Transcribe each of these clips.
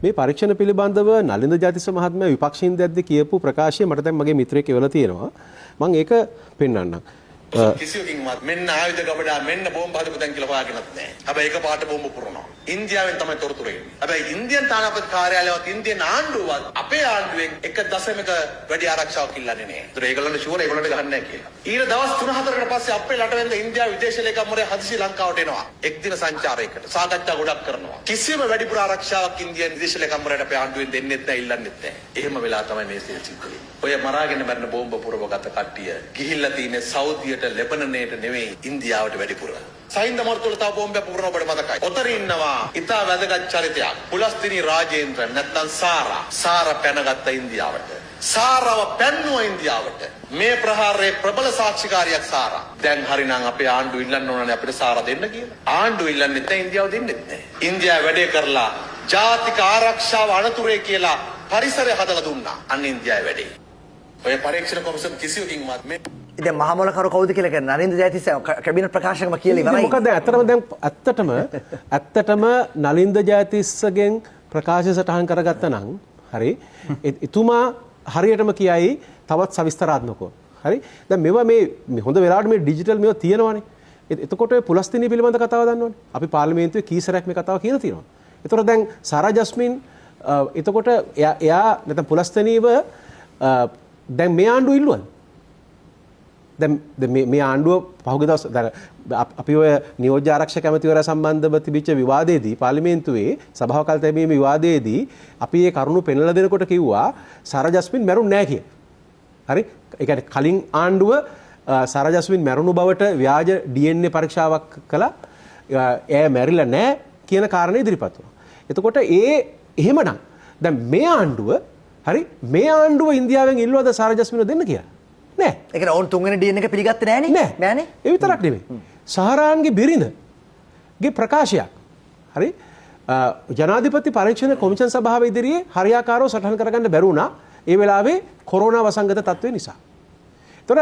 මේ පරීක්ෂණ පිළිබඳව නලින්ද ජාතිස්ස මහත්මයා විපක්ෂින් දැද්ද කියපු ප්‍රකාශය මට දැන් මගේ මිත්‍රයෙක් එවලා තියෙනවා. මම ඒක පෙන්වන්නම්. කිසියකින්වත් මෙන්න ආයුධ ගබඩා මෙන්න බෝම්බ හදපු තැන් කියලා හොයාගෙනත් නැහැ. හැබැයි ඒක පාට බෝම්බ පුරනවා. ඉන්දියාවෙන් තමයි තොරතුරු එන්නේ. හැබැයි ඉන්දියන් තානාපති කාර්යාලයවත් ඉන්දියන් ආණ්ඩුවවත් අපේ ආණ්ඩුවෙන් 1.ක වැඩි ආරක්ෂාවක් ඉල්ලන්නේ නැහැ. ඒතර ඒගොල්ලන්ට ෂුවර් ඒගොල්ලන්ට ගහන්නේ නැහැ කියලා. ඊට දවස් 3-4කට පස්සේ අපේ රටවෙන්ද ඉන්දියාව විදේශ ලේකම්වරයා හදිසි ලංකාවට එනවා. එක් දින සංචාරයකට. සාකච්ඡා ගොඩක් කරනවා. කිසිම වැඩිපුර ආරක්ෂාවක් ඉන්දියන් විදේශ ලේකම්වරයාට අපේ ආණ්ඩුවෙන් දෙන්නෙත් නැහැ ඉල්ලන්නෙත් නැහැ. එහෙම වෙලා තමයි මේ සිල් සිද්ධ වෙන්නේ. ඔය මරාගෙන මැරෙන බෝම්බ පුරවගත කට්ටිය ගිහිල්ලා තියෙන්නේ සෞදියට ලෙබනනේට නෙවෙයි ඉන්දියාවට වැඩිපුර. සයින්ද මර්තුල තා බෝම්බය පුරන ඔබට මතකයි. ඔතන ඉන්නවා ඉතා වැදගත් චරිතයක්. පුලස්තිනි රාජේන්ද්‍ර නැත්නම් සාරා පැනගත්ත ඉන්දියාවට. සාරව පැන්නුව ඉන්දියාවට. මේ ප්‍රහාරයේ ප්‍රබල සාක්ෂිකාරියක් සාරා. දැන් හරිනම් අපේ ආණ්ඩුව ඉල්ලන්න ඕනනේ අපිට සාරා දෙන්න කියලා. ආණ්ඩුව ඉල්ලන්නේ නැහැ ඉන්දියාව දෙන්නේ නැහැ. ඉන්දියාව වැඩේ කරලා ජාතික ආරක්ෂාව අනතුරේ කියලා පරිසරය හදලා දුන්නා. අන්න ඉන්දියාවේ වැඩේ. ඔය පරීක්ෂණ කොමිසම කිසියකින්වත් මේ ඉතින් මහමොලකරු කවුද කියලා කියන්නේ නලින්ද ජයතිස්ස කැබිනට් ප්‍රකාශකම කියලා ඉවරයි. මොකද ඇත්තටම නලින්ද ජයතිස්සගෙන් ප්‍රකාශ සටහන් කරගත්තා නම් හරි එතුමා හරියටම කියයි තවත් සවිස්තරාත්මකව. හරි දැන් මේවා මේ හොඳ වෙලාවට මේ ඩිජිටල් මේවා තියෙනවානේ. එතකොට පුලස්තිනි පිළිබඳ කතාව දන්නවනේ. අපි පාර්ලිමේන්තුවේ කීසරයක් මේ කතාව කියලා තියෙනවා. ඒතකොට දැන් සාරා ජස්මින් එතකොට එයා නැත්නම් පුලස්තිනිව දැන් මේ ආණ්ඩුව ඉල්ලුවද? දැන් මේ ආණ්ඩුව පහුගිය දවස් අපි ඔය නියෝජ්‍ය ආරක්ෂක ඇමතිවරයා සම්බන්ධව තිබිච්ච විවාදයේදී පාර්ලිමේන්තුවේ සභාව කල් තැබීමේ විවාදයේදී අපි මේ කරුණු පෙන්වලා දෙනකොට කිව්වා සාරා ජස්මින් මැරුන්නේ නැහැ කියලා. හරි? ඒ කියන්නේ කලින් ආණ්ඩුව සාරා ජස්මින් මැරුණු බවට ව්‍යාජ DNA පරීක්ෂාවක් කළා. එයා මැරිලා නැහැ කියන කාරණේ ඉදිරිපත් වුණා. එතකොට එහෙමනම් දැන් මේ ආණ්ඩුව හරි මේ ආණ්ඩුව ඉන්දියාවෙන් ඉල්ලුවද සාරා ජස්මින්ව දෙන්න කියලා? නෑ. ඒ කියන්නේ ඕන් තුන්වෙනි DNA එක පිළිගත්තේ නෑනේ. නෑනේ. ඒ විතරක් නෙමෙයි. සහරාන්ගේ බිරිඳගේ ප්‍රකාශයක්. හරි? ජනාධිපති පරීක්ෂණ කොමිෂන් සභාව ඉදිරියේ හරියාකාරව සටහන් කරගන්න බැරි වුණා. ඒ වෙලාවේ කොරෝනා වසංගත තත්ත්වය නිසා. ඒතර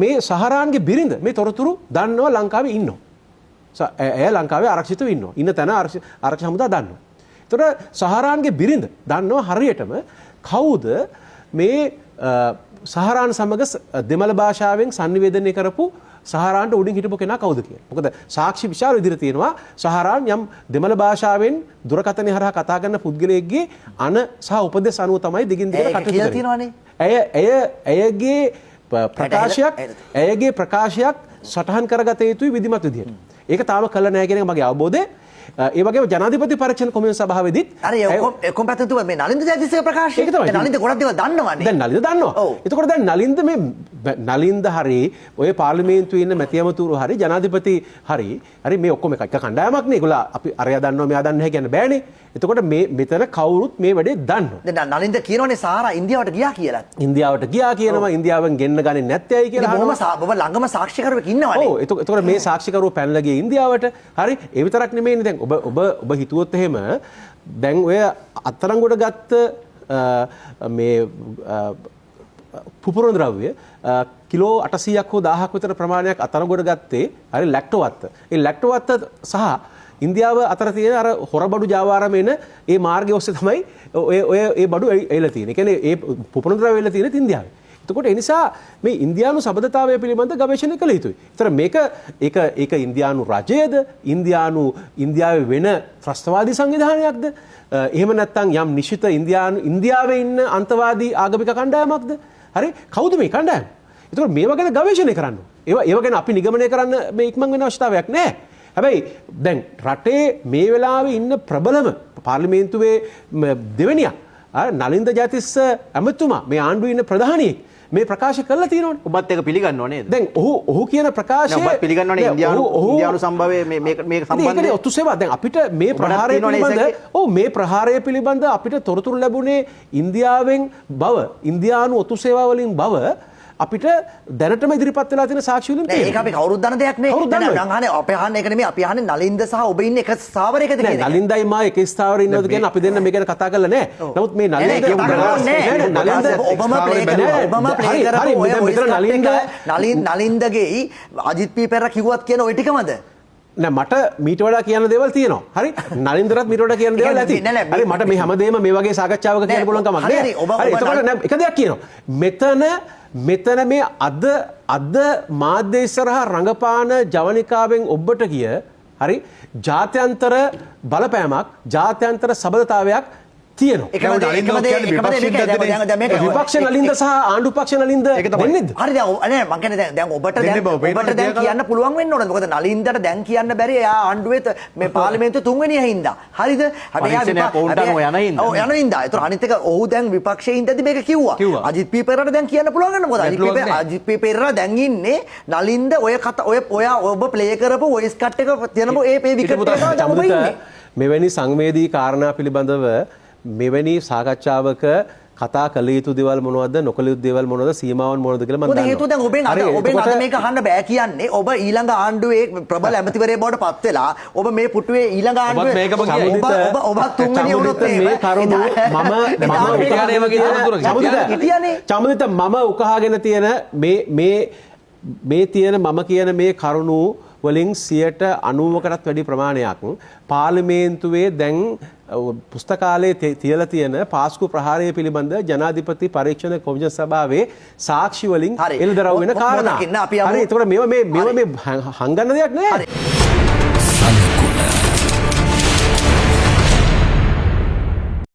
මේ සහරාන්ගේ බිරිඳ මේ තොරතුරු දන්නවා ලංකාවේ ඉන්නවා. එයා ලංකාවේ ආරක්ෂිතව ඉන්නවා. ඉන්න තැන ආරක්ෂක හමුදා දන්නවා. ඒතර සහරාන්ගේ බිරිඳ දන්නවා හරියටම කවුද මේ සහරාන් සමග දෙමළ භාෂාවෙන් sannivedanaya කරපු සහරාන්ට උඩින් හිටපු කෙනා කවුද කියලා. මොකද සාක්ෂි විශාල විදිහට තියෙනවා සහරාන් යම් දෙමළ භාෂාවෙන් දුරකථනය හරහා කතා කරන පුද්ගලයෙක්ගේ අන සහ උපදෙස් අනුව තමයි දිගින් දිගට කටයුතු කරන්නේ. ඇයගේ ප්‍රකාශයක් සටහන් කරගත යුතුයි විධිමත් විදිහට. ඒක තාම කළා නැහැ කියන එක මගේ අවබෝධය. ඒ වගේම ජනාධිපති පරීක්ෂණ කොමිෂන් සභාවේදීත් අර ඔක්කොම පැත්තෙන් තුම මේ නලින්ද ජයතිස්සගේ ප්‍රකාශය. නලින්ද ගොඩක් දේවල් දන්නවනේ. දැන් නලින්ද දන්නවා. එතකොට දැන් නලින්ද හරි ඔය පාර්ලිමේන්තුවේ ඉන්න මැති ඇමතුරු හරි ජනාධිපති හරි මේ ඔක්කොම එක කණ්ඩායමක් නේ. ඒගොල්ලෝ අපි අරයා දන්නවා මෙයා දන්නේ නැහැ කියන්න බෑනේ. එතකොට මෙතන කවුරුත් මේ වැඩේ දන්නවා. දැන් නලින්ද කියනෝනේ සාරා ඉන්දියාවට ගියා කියලා. ඉන්දියාවට ගියා කියනවා ඉන්දියාවෙන් ගෙන්න ගන්නේ නැත්තේයි කියලා අහනවා. බොහොම ළඟම සාක්ෂිකරුවෙක් ඉන්නවනේ. ඔව් එතකොට මේ සාක්ෂිකරුවෝ පැනලා ගියේ ඉන්දියාවට. හරි ඒ විතරක් නෙමෙයිනේ දැන් ඔබ හිතුවොත් එහෙම දැන් ඔය අත්අඩංගුවට ගත්ත මේ පුපුරන ද්‍රව්‍ය කිලෝ 800ක් හෝ 1000ක් විතර ප්‍රමාණයක් අත්අඩංගුවට ගත්තේ හරි ලැක්ටෝවත්ත. ඒ ලැක්ටෝවත්ත සහ ඉන්දියාව අතර තියෙන අර හොරබඩු ජාවාරම එන ඒ මාර්ගය ඔස්සේ තමයි ඒ බඩු එයිලා තියෙන්නේ. ඒ කියන්නේ ඒ පුපුරන ද්‍රව්‍ය එයිලා තියෙන්නේ ඉන්දියාවේ. එතකොට ඒ නිසා මේ ඉන්දියානු සබඳතාවය පිළිබඳ ගවේෂණය කළ යුතුයි. ඒතර ඒක ඉන්දියානු රජයේද ඉන්දියාවේ වෙන ත්‍රස්තවාදී සංවිධානයක්ද? එහෙම නැත්නම් යම් නිශ්චිත ඉන්දියාවේ ඉන්න අන්තවාදී ආගමික කණ්ඩායමක්ද? හරි කවුද මේ කණ්ඩායම? ඒතකොට මේවා ගැන ගවේෂණය කරන්න. ඒවා ගැන අපි නිගමනය කරන්න මේ ඉක්මන් වෙන අවශ්‍යතාවයක් නැහැ. හැබැයි දැන් රටේ මේ වෙලාවේ ඉන්න ප්‍රබලම පාර්ලිමේන්තුවේ දෙවෙනියා නලින්ද ජයතිස්ස ඇමතුමා මේ ආණ්ඩුවේ ඉන්න ප්‍රධානියෙක් මේ ප්‍රකාශ කරලා තියෙනවනේ. ඔබත් ඒක පිළිගන්නව නේද? දැන් ඔහු කියන ප්‍රකාශය ඔබත් පිළිගන්නවනේ ඉන්දියානු සම්භවයේ මේක සම්බන්ධයෙන්. ඒක ඔත්තුසේවා දැන් අපිට මේ ප්‍රහාරය පිළිබඳ මේ ප්‍රහාරය පිළිබඳ අපිට තොරතුරු ලැබුණේ ඉන්දියාවෙන් බව ඉන්දියානු ඔත්තුසේවා වලින් බව අපිට දැනටම ඉදිරිපත් වෙලා තියෙන සාක්ෂි වලින් තියෙනවා. ඒක අපි කවුරුත් දන්න දෙයක් නේ. දැන් අහන්නේ අපි අහන්නේ ඒක නෙමෙයි. අපි අහන්නේ නලින්ද සහ ඔබ ඉන්නේ එක ස්ථාවරයකද කියන එක. නලින්දයි මා එක ස්ථාවරේ ඉන්නවද කියන අපි දෙන්න මේ ගැන කතා කරලා නැහැ. නමුත් මේ නලින්ද නලින්දගේ අජිත් පී පෙරේරා කිව්වත් කියන ওই ටිකමද? නෑ මට මීට වඩා කියන්න දේවල් තියෙනවා. හරි? නලින්දරත් මීට වඩා කියන්න දේවල් ඇති. හරි මට මේ හැමදේම මේ වගේ සාකච්ඡාවක කියන්න පුළුවන් කමක් නෑ. හරි එතකොට නෑ එක දෙයක් කියනවා. මෙතන මේ අද මාධ්‍ය ඉස්සරහා රංගපාන ජවනිකාවෙන් ඔබට කිය හරි ජාත්‍යන්තර බලපෑමක් ජාත්‍යන්තර සබඳතාවයක් තියෙනවා. විපක්ෂ නලින්ද සහ ආණ්ඩු පක්ෂ නලින්ද වෙන්නේද? හරි දැන් මම කියන්නේ දැන් ඔබට දැන් කියන්න පුළුවන් වෙන්න ඕනේ. මොකද නලින්දට දැන් කියන්න බැරි එයා ආණ්ඩුවේ මේ පාර්ලිමේන්තුවේ තුන්වෙනියා හින්දා. හරිද? ඔව් යන හින්දා. ඒතර අනිත් එක ඔහු දැන් විපක්ෂයේ ඉඳද්දි මේක කිව්වා. අජිත් පී පෙරේරාට දැන් කියන්න පුළුවන් වෙන මොකද? අජිත් පී පෙරේරා දැන් ඉන්නේ නලින්ද ඔය ඔබ ප්ලේ කරපු වොයිස් කට් එක තියෙනම ඒ විකට් එක තමයි ඉන්නේ. මෙවැනි සංවේදී කාරණා පිළිබඳව මෙවැනි සාකච්ඡාවක කතා කළ යුතු දේවල් මොනවද නොකළ යුතු දේවල් මොනවද සීමාවන් මොනවද කියලා මම දන්නවා. මොකද හේතුව දැන් ඔබෙන් අද මේක අහන්න බෑ කියන්නේ ඔබ ඊළඟ ආණ්ඩුවේ ප්‍රබල ඇමතිවරයෙක් බවට පත් වෙලා ඔබ මේ පුටුවේ ඊළඟ ආණ්ඩුවේ ඔබ තුන්වෙනි වුණොත් මේ කරුණු චමුදිත මම උකහාගෙන තියෙන මේ තියෙන මම කියන මේ කරුණු වලින් 90%කටත් වැඩි ප්‍රමාණයක් පාර්ලිමේන්තුවේ දැන් පුස්තකාලයේ තියලා තියෙන පාස්කු ප්‍රහාරය පිළිබඳ ජනාධිපති පරීක්ෂණ කොමිෂන් සභාවේ සාක්ෂි වලින් එළිදරව් වෙන කාරණා. හරි එතකොට මේවා මේ හංගන්න දෙයක් නෑ.